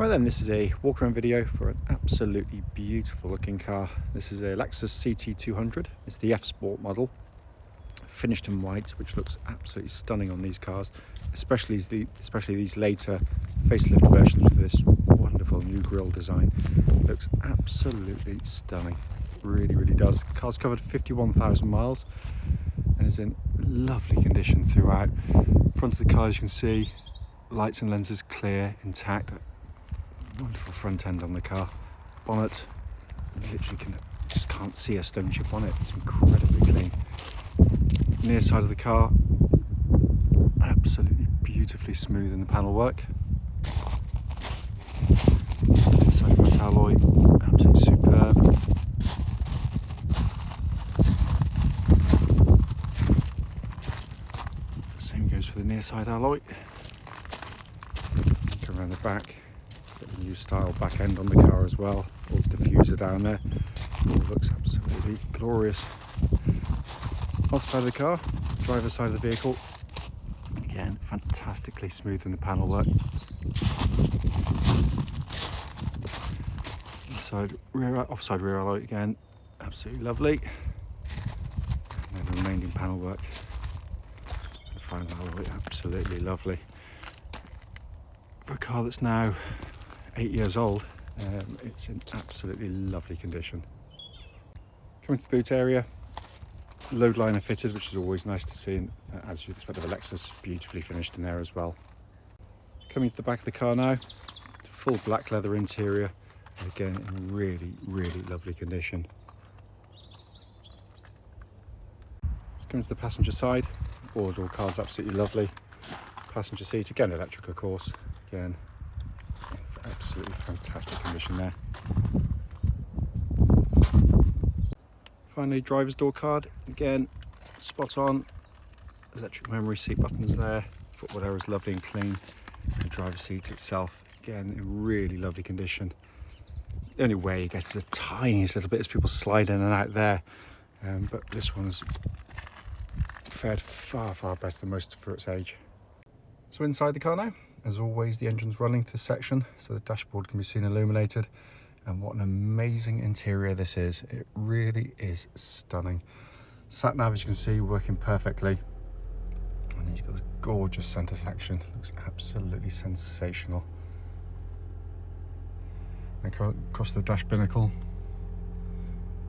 Right then, this is a walk around video for an absolutely beautiful looking car. This is a Lexus CT200. It's the F Sport model, finished in white, which looks absolutely stunning on these cars, especially these later facelift versions with this wonderful new grille design. Looks absolutely stunning, really does. The car's covered 51,000 miles and is in lovely condition throughout. Front of the car, as you can see, lights and lenses clear, intact. Wonderful front end on the car. Bonnet, you literally just can't see a stone chip on it. It's incredibly clean. Near side of the car, absolutely beautifully smooth in the panel work. Side front alloy, absolutely superb. Same goes for the near side alloy. Go around the back. New style back end on the car as well, little diffuser down there, all looks absolutely glorious. Off side of the car, driver's side of the vehicle, again fantastically smooth in the panel work. Offside rear alloy again, absolutely lovely. And then the remaining panel work, the final alloy, absolutely lovely. For a car that's now 8 years old, it's in absolutely lovely condition. Coming to the boot area, load liner fitted, which is always nice to see, and as you'd expect of a Lexus, beautifully finished in there as well. Coming to the back of the car now, full black leather interior, again in really lovely condition. Let's come to the passenger side. All the door cards absolutely lovely. Passenger seat, again electric of course, again absolutely fantastic condition there. Finally, driver's door card, again spot on. Electric memory seat buttons there. Footwell area is lovely and clean. The driver's seat itself, again in really lovely condition. The only way you get is the tiniest little bit as people slide in and out there, but this one's fared far better than most for its age. So inside the car now, as always, the engine's running through this section, so the dashboard can be seen illuminated. And what an amazing interior this is. It really is stunning. Sat nav, as you can see, working perfectly. And then you've got this gorgeous centre section. Looks absolutely sensational. And across the dash binnacle,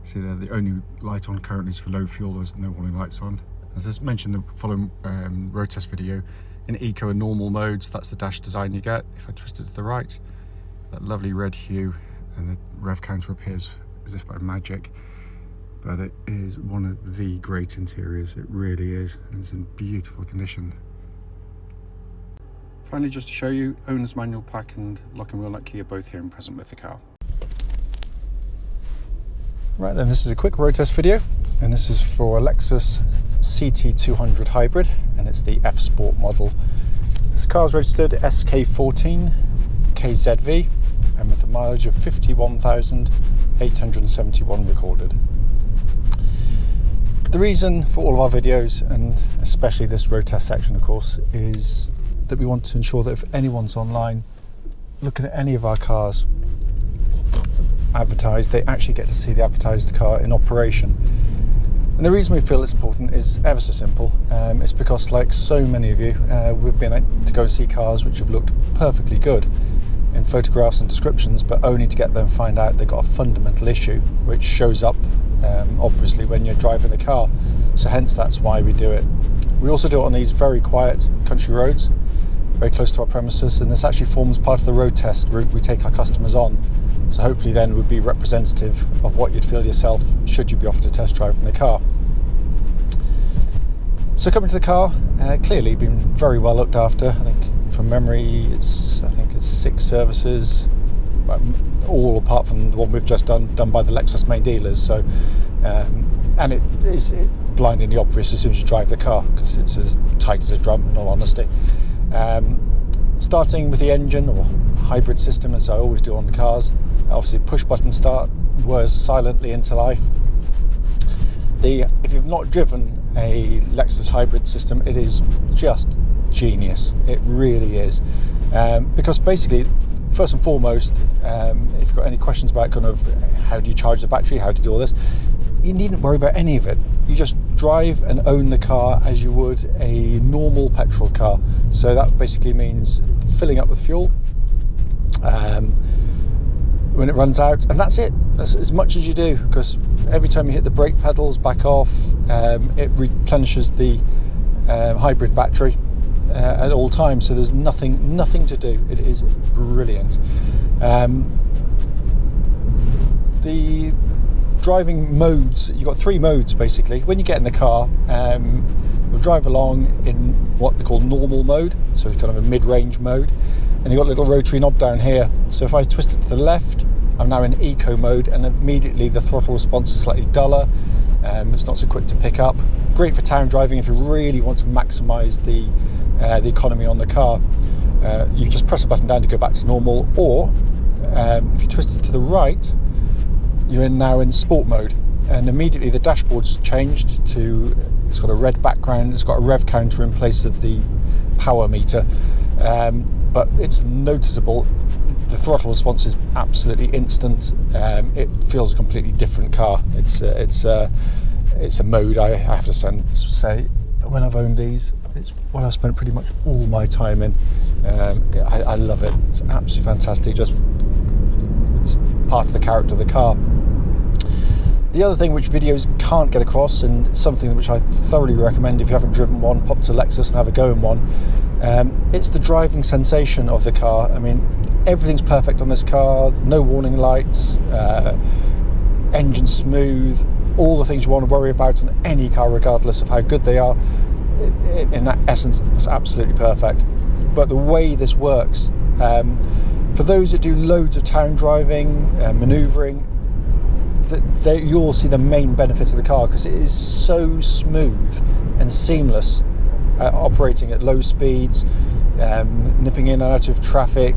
see there, the only light on currently is for low fuel. There's no warning lights on. As I mentioned in the following road test video, in eco and normal modes, that's the dash design you get. If I twist it to the right, that lovely red hue, and the rev counter appears as if by magic. But it is one of the great interiors, it really is, and it's in beautiful condition. Finally, just to show you, owner's manual pack and lock and wheel nut key are both here and present with the car. Right then, this is a quick road test video, and this is for a Lexus CT200 hybrid, and it's the F Sport model. This car is registered SK14KZV and with a mileage of 51,871 recorded. The reason for all of our videos, and especially this road test section of course, is that we want to ensure that if anyone's online looking at any of our cars advertised, they actually get to see the advertised car in operation. And the reason we feel it's important is ever so simple. It's because, like so many of you, we've been able to go and see cars which have looked perfectly good in photographs and descriptions, but only to get them find out they've got a fundamental issue which shows up obviously when you're driving the car. So hence that's why we do it. We also do it on these very quiet country roads, very close to our premises, and this actually forms part of the road test route we take our customers on. So hopefully then would be representative of what you'd feel yourself should you be offered a test drive in the car. So coming to the car, clearly been very well looked after. I think from memory, I think it's 6 services, all apart from the one we've just done by the Lexus main dealers. So, and it is blindingly obvious as soon as you drive the car because it's as tight as a drum, in all honesty. Starting with the engine or hybrid system, as I always do on the cars, obviously push button start, whirs silently into life. If you've not driven a Lexus hybrid system, it is just genius. It really is, because basically first and foremost, if you've got any questions about kind of how do you charge the battery, how to do all this, you needn't worry about any of it. You just drive and own the car as you would a normal petrol car. So that basically means filling up with fuel when it runs out, and that's it. That's as much as you do, because every time you hit the brake pedals, back off, it replenishes the hybrid battery at all times. So there's nothing to do. It is brilliant. The driving modes, you've got 3 modes basically. When you get in the car, you'll drive along in what they call normal mode, so it's kind of a mid-range mode, and you've got a little rotary knob down here. So if I twist it to the left, I'm now in eco mode, and immediately the throttle response is slightly duller. It's not so quick to pick up. Great for town driving if you really want to maximise the economy on the car. You just press a button down to go back to normal, or if you twist it to the right, you're now in sport mode, and immediately the dashboard's changed to, it's got a red background, it's got a rev counter in place of the power meter, but it's noticeable. The throttle response is absolutely instant. It feels a completely different car. It's a mode I have to say when I've owned these, it's what I've spent pretty much all my time in. I love it. It's absolutely fantastic. Just it's part of the character of the car. The other thing which videos can't get across, and something which I thoroughly recommend if you haven't driven one, pop to Lexus and have a go in one, it's the driving sensation of the car. I mean, everything's perfect on this car. No warning lights, engine smooth, all the things you want to worry about on any car, regardless of how good they are. In that essence, it's absolutely perfect. But the way this works, for those that do loads of town driving, manoeuvring, you'll see the main benefits of the car, because it is so smooth and seamless, operating at low speeds, nipping in and out of traffic,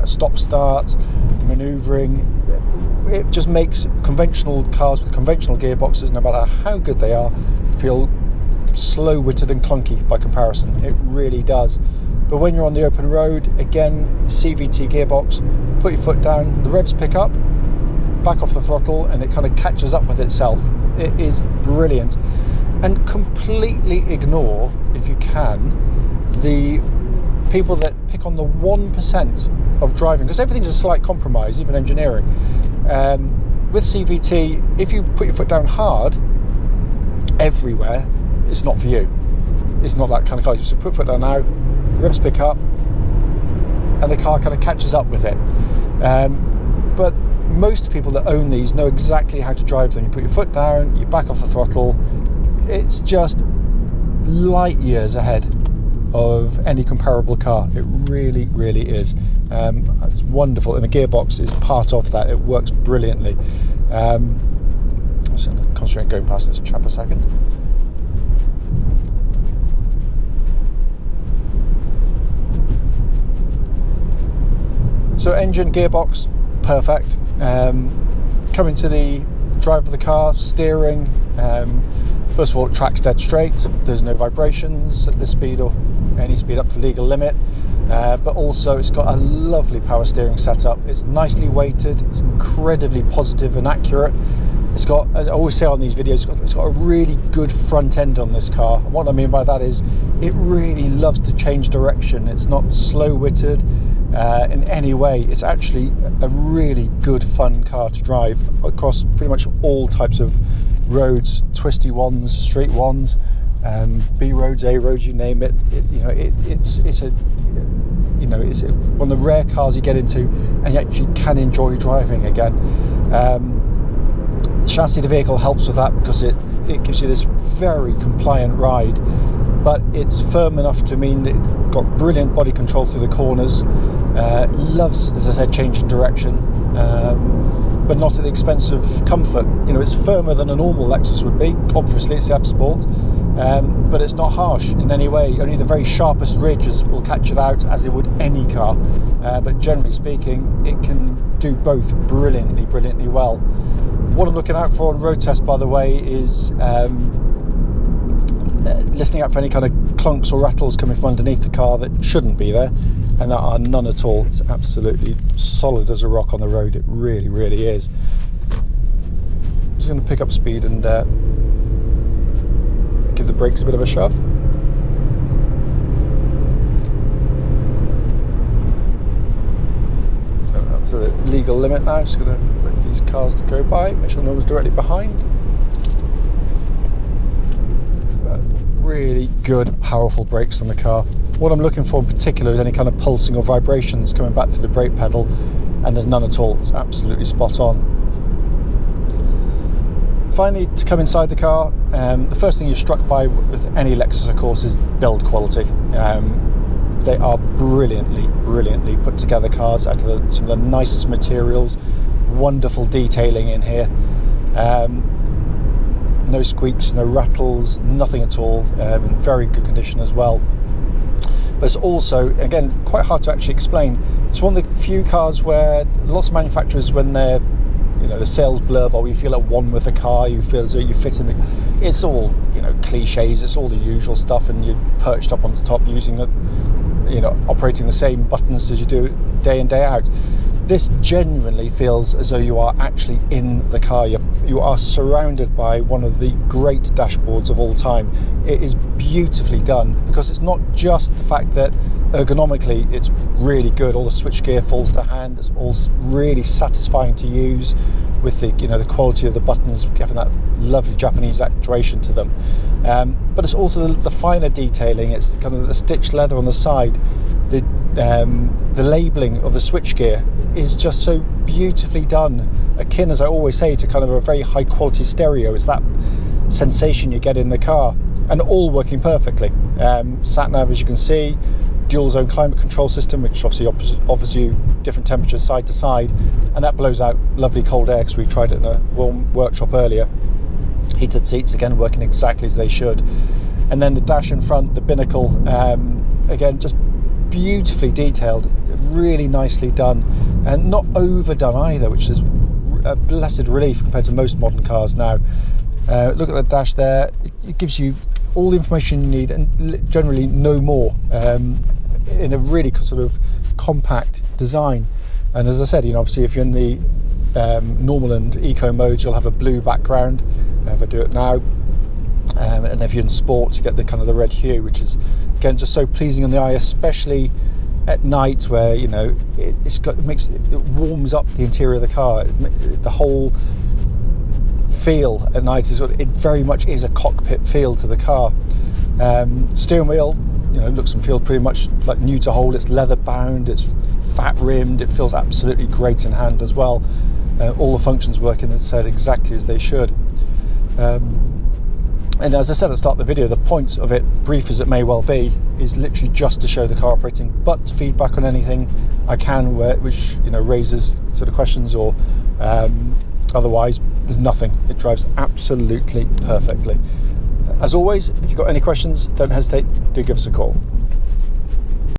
stop start, manoeuvring. It just makes conventional cars with conventional gearboxes, no matter how good they are, feel slow-witted and clunky by comparison. It really does. But when you're on the open road, again, CVT gearbox, put your foot down, the revs pick up, back off the throttle, and it kind of catches up with itself. It is brilliant. And completely ignore, if you can, the people that pick on the 1% of driving, because everything's a slight compromise, even engineering. With CVT, if you put your foot down hard everywhere, it's not for you. It's not that kind of car. You just put your foot down now, revs pick up, and the car kind of catches up with it. But most people that own these know exactly how to drive them. You put your foot down, you back off the throttle. It's just light years ahead of any comparable car. It really, really is. It's wonderful, and the gearbox is part of that. It works brilliantly. I'm just going to concentrate on going past this chap a second. So engine, gearbox, perfect. Coming to the drive of the car, steering, first of all, it tracks dead straight. There's no vibrations at this speed or any speed up to legal limit, but also it's got a lovely power steering setup. It's nicely weighted, it's incredibly positive and accurate. It's got, as I always say on these videos, it's got a really good front end on this car, and what I mean by that is it really loves to change direction. It's not slow-witted in any way. It's actually a really good, fun car to drive across pretty much all types of roads, twisty ones, straight ones, B roads, A roads, you name it. It's one of the rare cars you get into and you actually can enjoy driving again. Chassis of the vehicle helps with that, because it gives you this very compliant ride, but it's firm enough to mean that it's got brilliant body control through the corners. Loves, as I said, changing direction, but not at the expense of comfort. It's firmer than a normal Lexus would be. Obviously, it's the F-Sport, but it's not harsh in any way. Only the very sharpest ridges will catch it out, as it would any car. But generally speaking, it can do both brilliantly well. What I'm looking out for on road test, by the way, is listening out for any kind of clunks or rattles coming from underneath the car that shouldn't be there. and there are none at all. It's absolutely solid as a rock on the road. It really, really is. Just going to pick up speed and give the brakes a bit of a shove. So up to the legal limit now. Just going to wait for these cars to go by, make sure no one's directly behind. Really good, powerful brakes on the car. What I'm looking for in particular is any kind of pulsing or vibrations coming back through the brake pedal, and there's none at all. It's absolutely spot on. Finally, to come inside the car, the first thing you're struck by with any Lexus, of course, is build quality. They are brilliantly put together cars out of some of the nicest materials, wonderful detailing in here. No squeaks, no rattles, nothing at all, in very good condition as well. But it's also, again, quite hard to actually explain. It's one of the few cars where lots of manufacturers, when they're, the sales blurb, or you feel at one with the car, you feel as though you fit in the... It's all, cliches, it's all the usual stuff, and you're perched up on the top using it, operating the same buttons as you do day in, day out. This genuinely feels as though you are actually in the car. You are surrounded by one of the great dashboards of all time. It is beautifully done, because it's not just the fact that ergonomically it's really good. All the switchgear falls to hand. It's all really satisfying to use, with the quality of the buttons, having that lovely Japanese actuation to them. But it's also the finer detailing. It's kind of the stitched leather on the side. The labelling of the switchgear is just so beautifully done, akin, as I always say, to kind of a very high quality stereo. It's that sensation you get in the car, and all working perfectly. Sat nav, as you can see, dual zone climate control system, which obviously offers you different temperatures side to side, and that blows out lovely cold air, because we tried it in a warm workshop earlier. Heated seats, again, working exactly as they should. And then the dash in front, the binnacle, again, just beautifully detailed, really nicely done, and not overdone either, which is a blessed relief compared to most modern cars now. Look at the dash there. It gives you all the information you need, and generally no more, in a really sort of compact design. And as I said, obviously if you're in the normal and eco mode, you'll have a blue background. If I do it now, and if you're in sport, you get the kind of the red hue, which is again just so pleasing on the eye, especially at night, where it warms up the interior of the car. The whole feel at night is it very much is a cockpit feel to the car. Steering wheel, looks and feels pretty much like new to hold. It's leather bound, it's fat rimmed, it feels absolutely great in hand as well. All the functions work in the set exactly as they should. And as I said at the start of the video, the point of it, brief as it may well be, is literally just to show the car operating, but to feedback on anything I can, which raises sort of questions, or otherwise there's nothing. It drives absolutely perfectly. As always, if you've got any questions, don't hesitate, do give us a call.